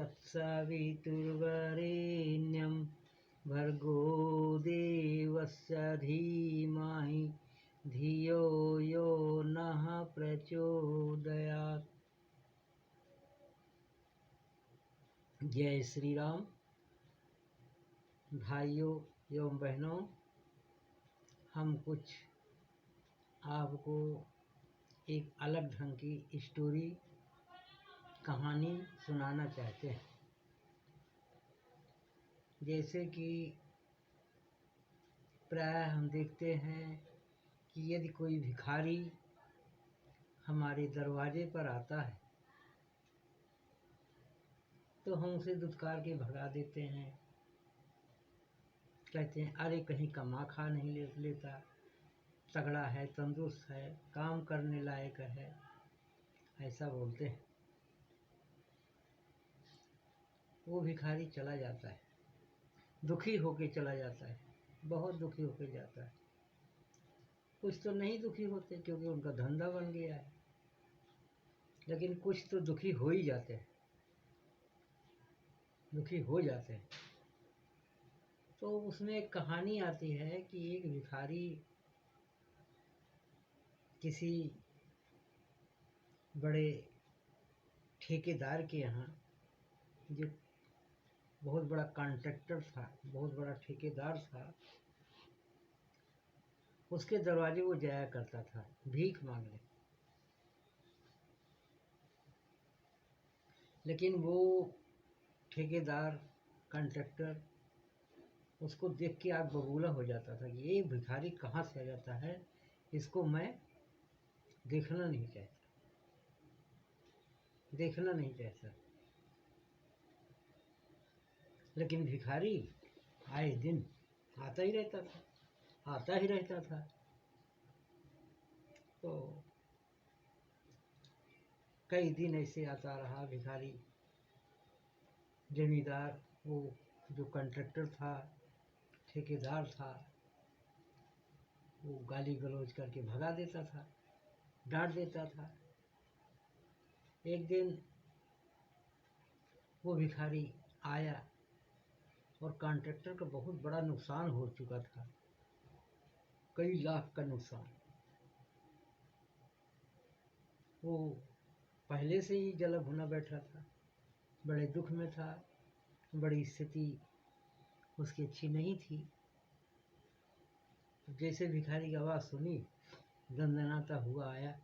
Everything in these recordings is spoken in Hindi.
तत्सवितुर्वरेण्यं भर्गो देवस्य धीमहि धियो यो नः प्रचोदयात्। जय श्री राम। भाइयों एवं बहनों, हम कुछ आपको एक अलग ढंग की स्टोरी कहानी सुनाना चाहते हैं। जैसे कि प्राय हम देखते हैं कि यदि कोई भिखारी हमारे दरवाजे पर आता है तो हम उसे दुत्कार के भगा देते हैं। कहते हैं अरे कहीं कमा खा नहीं लेता, तगड़ा है, तंदुरुस्त है, काम करने लायक है, ऐसा बोलते हैं। वो भिखारी चला जाता है, दुखी होके चला जाता है, बहुत दुखी होके जाता है। कुछ तो नहीं दुखी होते क्योंकि उनका धंधा बन गया है, लेकिन कुछ तो दुखी हो ही जाते हैं, दुखी हो जाते हैं। तो उसमें एक कहानी आती है कि एक भिखारी किसी बड़े ठेकेदार के यहाँ, जो बहुत बड़ा कॉन्ट्रैक्टर था, बहुत बड़ा ठेकेदार था, उसके दरवाजे वो जाया करता था भीख मांगने। लेकिन वो ठेकेदार कॉन्ट्रैक्टर उसको देख के आग बबूला हो जाता था कि ये भिखारी कहाँ से आ जाता है, इसको मैं देखना नहीं चाहता, देखना नहीं चाहता। लेकिन भिखारी आए दिन आता ही रहता था, आता ही रहता था। तो कई दिन ऐसे आता रहा भिखारी। जमींदार, वो जो कॉन्ट्रैक्टर था, ठेकेदार था, वो गाली गलौज करके भगा देता था, डांट देता था। एक दिन वो भिखारी आया और कॉन्ट्रैक्टर का बहुत बड़ा नुकसान हो चुका था, कई लाख का नुकसान। वो पहले से ही जला भुना बैठा था, बड़े दुख में था, बड़ी स्थिति उसकी अच्छी नहीं थी। जैसे भिखारी की आवाज़ सुनी, दंदनाता हुआ आया,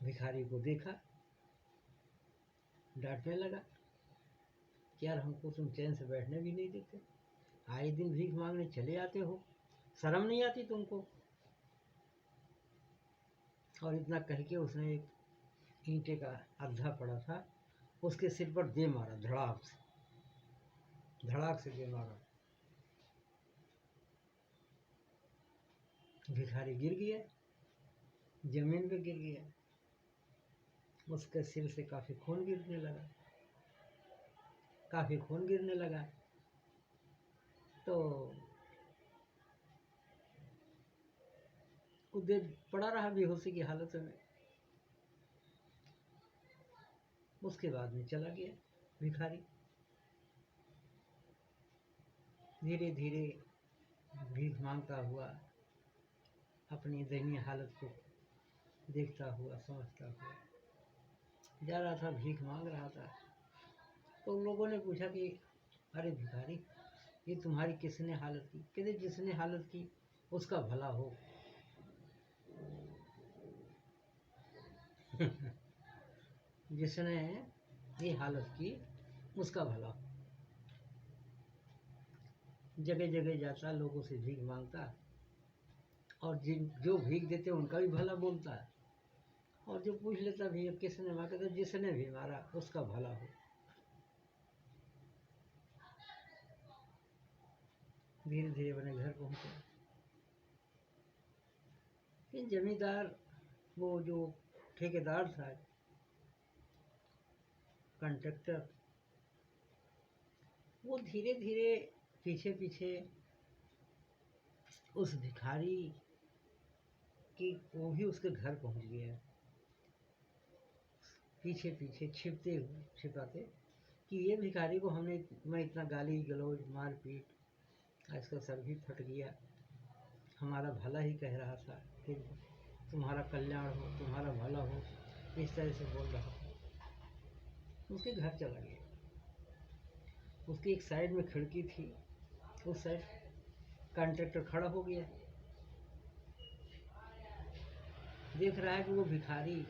भिखारी को देखा, डांटने लगा कि यार हमको तुम चैन से बैठने भी नहीं देते, आए दिन भीख मांगने चले आते हो, शर्म नहीं आती तुमको। और इतना कह के उसने एक ईंटे का अद्धा पड़ा था, उसके सिर पर दे मारा, धड़ाक से दे मारा। भिखारी गिर गया, जमीन पे गिर गया, उसके सिर से काफी खून गिरने लगा, काफी खून गिरने लगा। तो कुछ देर पड़ा रहा बेहोशी की हालत में, उसके बाद में चला गया भिखारी। धीरे धीरे भीख मांगता हुआ, अपनी दयनीय हालत को देखता हुआ, समझता हुआ जा रहा था, भीख मांग रहा था। तो लोगों ने पूछा कि अरे भिखारी, ये तुम्हारी किसने हालत की? कहते जिसने हालत की उसका भला हो। जिसने ये हालत की उसका भला हो। जगह जगह जाता, लोगों से भीख मांगता, और जो भीख देते उनका भी भला बोलता, और जो पूछ लेता भैया किसने मारा, तो जिसने भी मारा उसका भला हो। धीरे धीरे अपने घर पहुंचे। फिर जमींदार, वो जो ठेकेदार था, कॉन्ट्रैक्टर, वो धीरे धीरे पीछे पीछे उस भिखारी की, वो भी उसके घर पहुंच गया। पीछे पीछे छिपते हुए छिपाते कि ये भिखारी को मैं इतना गाली गलौज मार पीट, आज का सर भी फट गया, हमारा भला ही कह रहा था, फिर तुम्हारा कल्याण हो, तुम्हारा भला हो, इस तरह से बोल रहा था। उसके घर चला गया। उसकी एक साइड में खिड़की थी, उस साइड कॉन्ट्रैक्टर खड़ा हो गया, देख रहा है कि वो भिखारी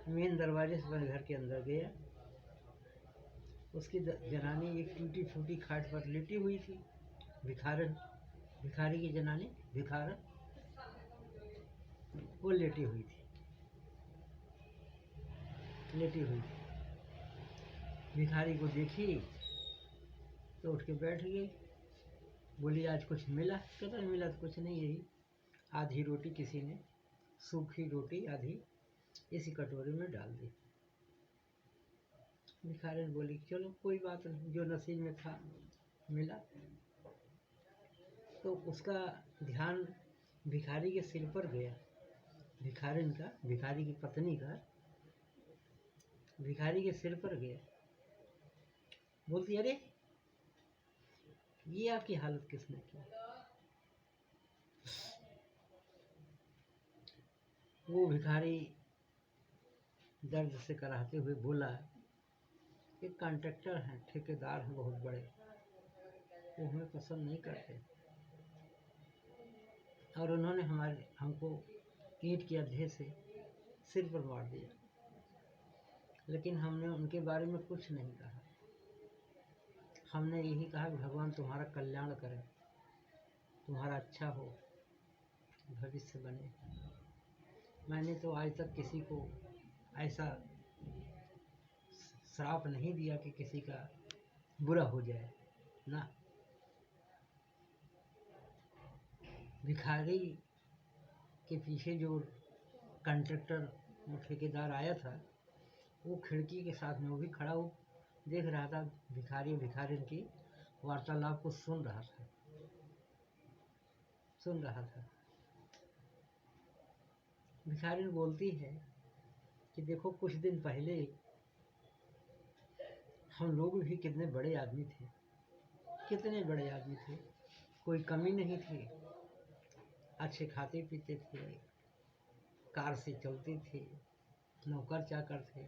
मेन दरवाजे से अपने घर के अंदर गया। उसकी जनानी एक टूटी फूटी खाट पर लेटी हुई थी। भिखारी की जनानी वो लेटी हुई थी। भिखारी को देखी तो उठ के बैठ गई। बोली आज कुछ मिला? कहता मिला तो कुछ नहीं, यही आधी रोटी किसी ने, सूखी रोटी आधी इसी कटोरे में डाल दी। भिखारी बोली चलो कोई बात नहीं, जो नसीब में था मिला। तो उसका ध्यान भिखारी के सिर पर गया, भिखारी की पत्नी का भिखारी के सिर पर गया। बोलती अरे ये आपकी हालत किसने की? वो भिखारी दर्द से कराहते हुए बोला, एक कॉन्ट्रैक्टर हैं, ठेकेदार हैं बहुत बड़े, वो हमें पसंद नहीं करते और उन्होंने हमको ईंट के अधे से सिर पर मार दिया, लेकिन हमने उनके बारे में कुछ नहीं कहा। हमने यही कहा कि भगवान तुम्हारा कल्याण करे, तुम्हारा अच्छा हो, भविष्य बने। मैंने तो आज तक किसी को ऐसा श्राप नहीं दिया कि किसी का बुरा हो जाए ना। भिखारी के पीछे जो कॉन्ट्रैक्टर ठेकेदार आया था, वो खिड़की के साथ में वो भी खड़ा हो देख रहा था, भिखारी की वार्तालाप को सुन रहा था। भिखारी बोलती है कि देखो कुछ दिन पहले हम लोग भी कितने बड़े आदमी थे, कोई कमी नहीं थी, अच्छे खाते पीते थे, कार से चलते थे, नौकर चाकर थे,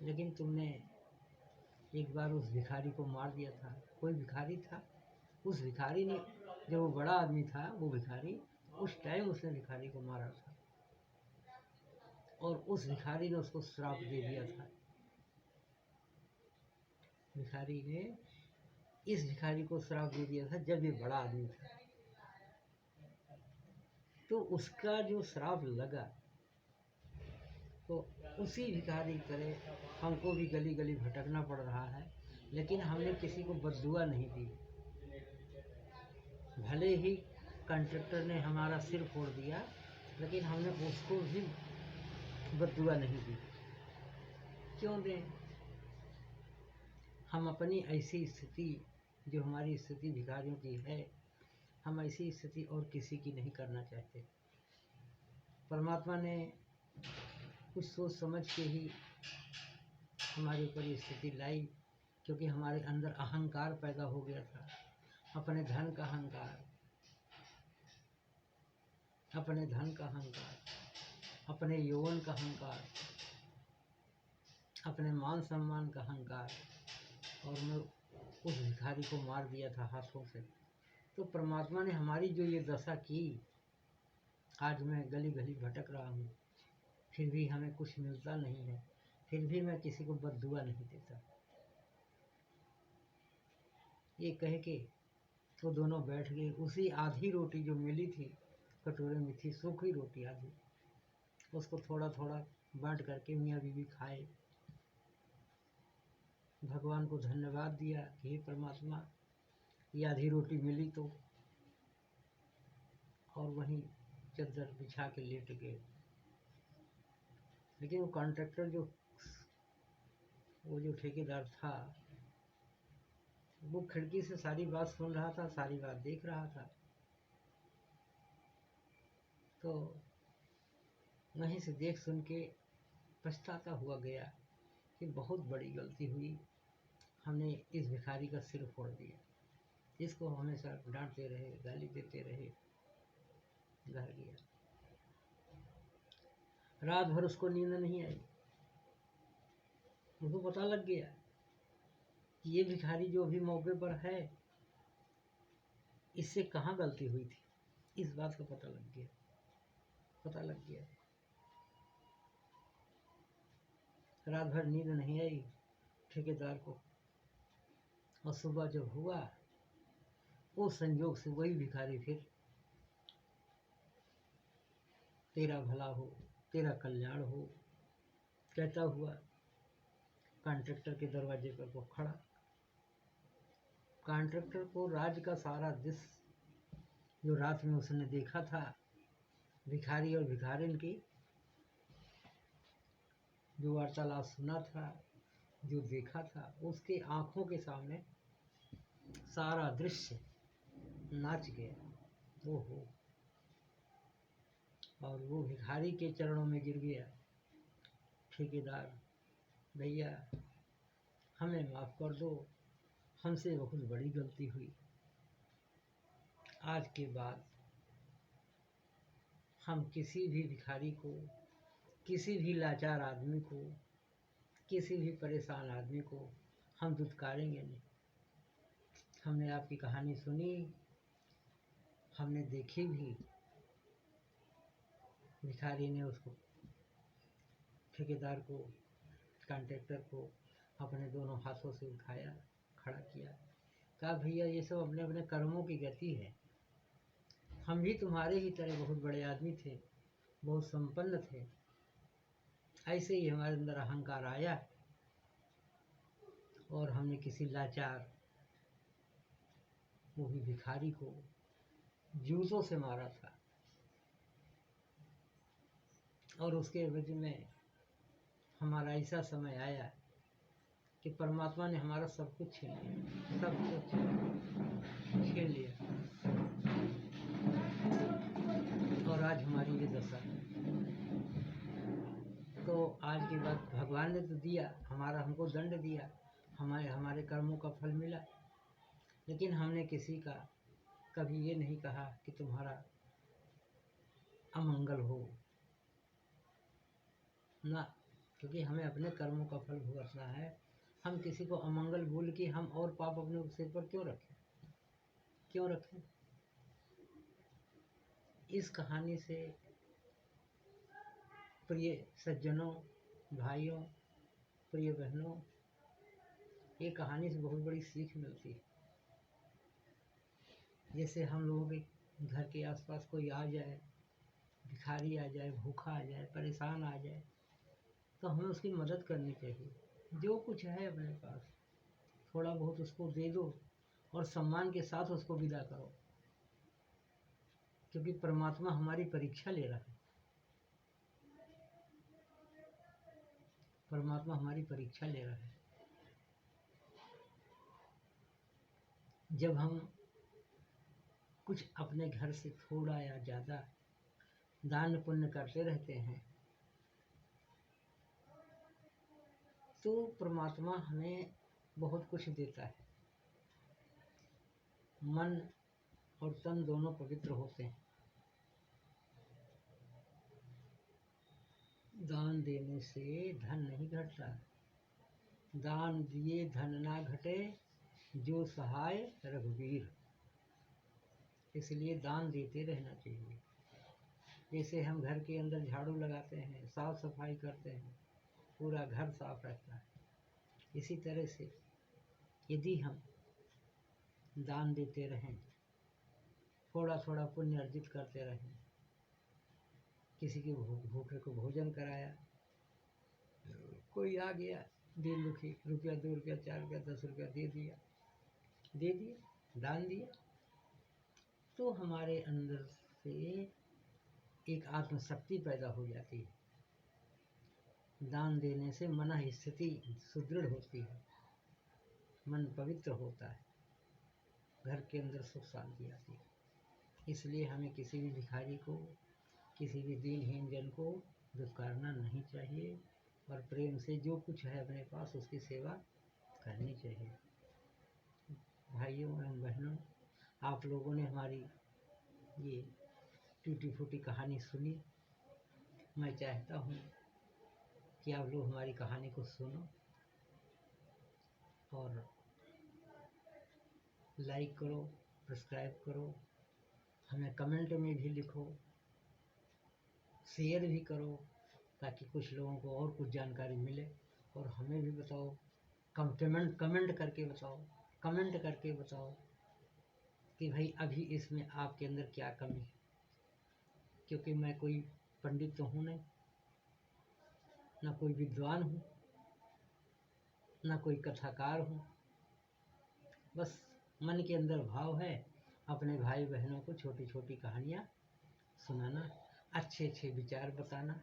लेकिन तुमने एक बार उस भिखारी को मार दिया था। कोई भिखारी था, उस भिखारी ने, जब वो बड़ा आदमी था वो भिखारी, उस टाइम उसने भिखारी को मारा था और उस भिखारी ने उसको श्राप दे दिया था। भिखारी ने इस भिखारी को श्राप दे दिया था जब ये बड़ा आदमी था, तो उसका जो श्राप लगा, तो उसी भिखारी की तरह हमको भी गली गली भटकना पड़ रहा है, लेकिन हमने किसी को बद्दुआ नहीं दी। भले ही कॉन्ट्रैक्टर ने हमारा सिर फोड़ दिया, लेकिन हमने उसको भी बद्दुआ नहीं दी। क्यों दें? हम अपनी ऐसी स्थिति, जो हमारी स्थिति भिखारियों की है, हम ऐसी स्थिति और किसी की नहीं करना चाहते। परमात्मा ने कुछ सोच समझ के ही हमारे ऊपर ये स्थिति लाई, क्योंकि हमारे अंदर अहंकार पैदा हो गया था, अपने धन का अहंकार, अपने यौवन का अहंकार, अपने मान सम्मान का अहंकार, और मैं उस भिखारी को मार दिया था हाथों से। तो परमात्मा ने हमारी जो ये दशा की, आज मैं गली गली भटक रहा हूँ, फिर भी हमें कुछ मिलता नहीं है, फिर भी मैं किसी को बद्दुआ नहीं देता। ये कह के वो दोनों बैठ गए। उसी आधी रोटी जो मिली थी, कटोरे में थी सूखी रोटी आधी, उसको थोड़ा थोड़ा बांट करके मियाँ बीवी खाए। भगवान को धन्यवाद दिया कि हे परमात्मा, ये आधी रोटी मिली तो, और वहीं चद्दर बिछा के लेट गए। लेकिन वो कॉन्ट्रैक्टर वो जो ठेकेदार था, वो खिड़की से सारी बात सुन रहा था, सारी बात देख रहा था। तो वहीं से देख सुन के पछताता हुआ गया कि बहुत बड़ी गलती हुई, हमने इस भिखारी का सिर फोड़ दिया। इसको हमेशा डांटते रहे, गाली देते रहे। घर गया, रात भर उसको नींद नहीं आई। उनको पता लग गया कि ये भिखारी जो अभी मौके पर है, इससे कहाँ गलती हुई थी। इस बात का पता लग गया। रात भर नींद नहीं आई ठेकेदार को, और सुबह जब हुआ, वो संयोग से वही भिखारी फिर तेरा भला हो, तेरा कल्याण हो कहता हुआ कॉन्ट्रैक्टर के दरवाजे पर वो खड़ा। कॉन्ट्रैक्टर को राज का सारा दृश्य जो रात में उसने देखा था, भिखारी और भिखारिन की जो वार्तालाप सुना था, जो देखा था, उसके आंखों के सामने सारा दृश्य नाच गया। ओहो! और वो भिखारी के चरणों में गिर गया। ठेकेदार भैया, हमें माफ़ कर दो, हमसे बहुत बड़ी गलती हुई। आज के बाद हम किसी भी भिखारी को, किसी भी लाचार आदमी को, किसी भी परेशान आदमी को हम दुत्कारेंगे नहीं। हमने आपकी कहानी सुनी, हमने देखी भी। भिखारी ने उसको, ठेकेदार को, कॉन्ट्रैक्टर को अपने दोनों हाथों से उठाया, खड़ा किया, कहा भैया ये सब अपने अपने कर्मों की गति है। हम भी तुम्हारे ही तरह बहुत बड़े आदमी थे, बहुत संपन्न थे। ऐसे ही हमारे अंदर अहंकार आया और हमने किसी लाचार, वो भी भिखारी को जूतों से मारा था, और उसके एवज में हमारा ऐसा समय आया कि परमात्मा ने हमारा सब कुछ छीन लिया, सब कुछ छीन लिया, और आज हमारी ये दशा है। तो आज की बात, भगवान ने तो दिया, हमको दंड दिया, हमारे कर्मों का फल मिला, लेकिन हमने किसी का कभी ये नहीं कहा कि तुम्हारा अमंगल हो ना, क्योंकि हमें अपने कर्मों का फल भुगतना है। हम किसी को अमंगल बोल के हम और पाप अपने सिर पर क्यों रखें? इस कहानी से प्रिय सज्जनों, भाइयों, प्रिय बहनों, ये कहानी से बहुत बड़ी सीख मिलती है। जैसे हम लोगों के घर के आसपास कोई आ जाए, भिखारी आ जाए, भूखा आ जाए, परेशान आ जाए, तो हमें उसकी मदद करनी चाहिए। जो कुछ है अपने पास थोड़ा बहुत उसको दे दो और सम्मान के साथ उसको विदा करो, क्योंकि परमात्मा हमारी परीक्षा ले रहा है। परमात्मा हमारी परीक्षा ले रहा है। जब हम कुछ अपने घर से थोड़ा या ज़्यादा दान पुण्य करते रहते हैं, तो परमात्मा हमें बहुत कुछ देता है। मन और तन दोनों पवित्र होते हैं। दान देने से धन नहीं घटता। दान दिए धन ना घटे, जो सहाय रघुवीर। इसलिए दान देते रहना चाहिए। जैसे हम घर के अंदर झाड़ू लगाते हैं, साफ सफाई करते हैं, पूरा घर साफ रहता है, इसी तरह से यदि हम दान देते रहें, थोड़ा थोड़ा पुण्य अर्जित करते रहें, किसी के भूखे को भोजन कराया, कोई आ गया दीन दुखी, रुपया 2 रुपया 4 रुपया 10 रुपया दे दिया, दान दिया, तो हमारे अंदर से एक आत्मशक्ति पैदा हो जाती है। दान देने से मन स्थिति सुदृढ़ होती है, मन पवित्र होता है, घर के अंदर सुख शांति आती है। इसलिए हमें किसी भी भिखारी को, किसी भी दीनहीन जन को दुत्कारना नहीं चाहिए। और प्रेम से जो कुछ है अपने पास उसकी सेवा करनी चाहिए। भाइयों एवं बहनों, आप लोगों ने हमारी ये टूटी फूटी कहानी सुनी। मैं चाहता हूँ कि आप लोग हमारी कहानी को सुनो और लाइक करो, सब्सक्राइब करो, हमें कमेंट में भी लिखो, शेयर भी करो, ताकि कुछ लोगों को और कुछ जानकारी मिले। और हमें भी बताओ, कमेंट करके बताओ, कमेंट करके बताओ कि भाई अभी इसमें आपके अंदर क्या कमी है। क्योंकि मैं कोई पंडित तो हूँ नहीं, ना कोई विद्वान हूँ, ना कोई कथाकार हूँ। बस मन के अंदर भाव है अपने भाई बहनों को छोटी छोटी कहानियाँ सुनाना, अच्छे अच्छे विचार बताना।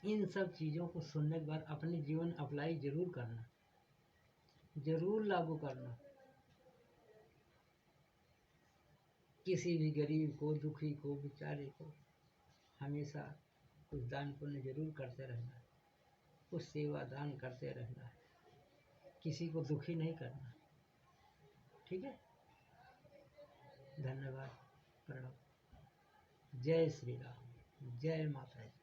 इन सब चीज़ों को सुनने के बाद अपने जीवन अप्लाई जरूर करना, जरूर लागू करना। किसी भी गरीब को, दुखी को, बेचारे को हमेशा कुछ दान पुण्य जरूर करते रहना है, कुछ सेवा दान करते रहना है, किसी को दुखी नहीं करना। ठीक है, धन्यवाद, प्रणाम, जय श्री राम, जय माता जी।